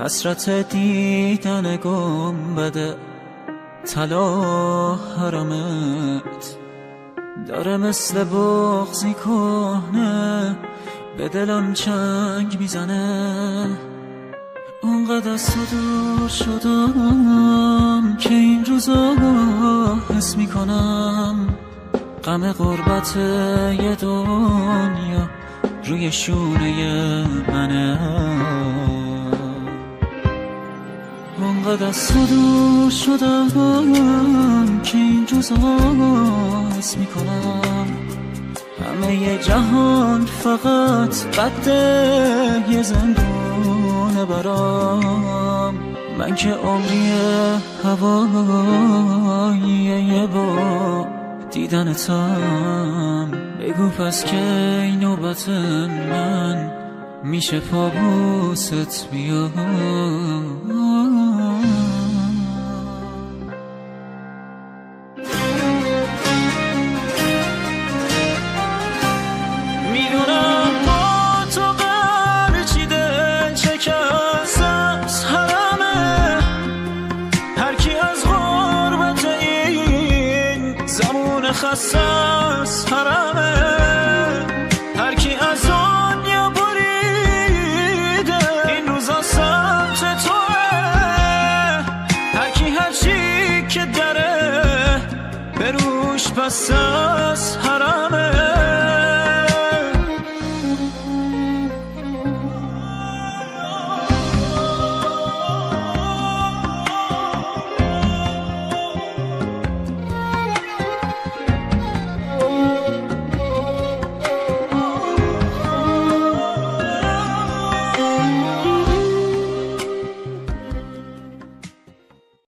حسرت دیدن گنبد طلا حرمت داره مثل بغضی کهنه به دلم چنگ میزنه. اونقدر از تو دور شدم که این روزا حس میکنم غم غربت یه دنیا روی شونه منه. اونقدر از تو دور شدم که این روزا حس میکنم همه ی جهان فقط قده یه زندونه برام. من که عمری هوایی یه با دیدنتم. بگو پس که این نوبت من میشه پابوست بیاد. میدونم با تو قرچیده شکست از حرمه. هر کی از غربت این زمان خسته از حرمه. هر کی از دنیا بریده این روزا سمت توه. هر کی هر چی که داره به روش پس از حرمه.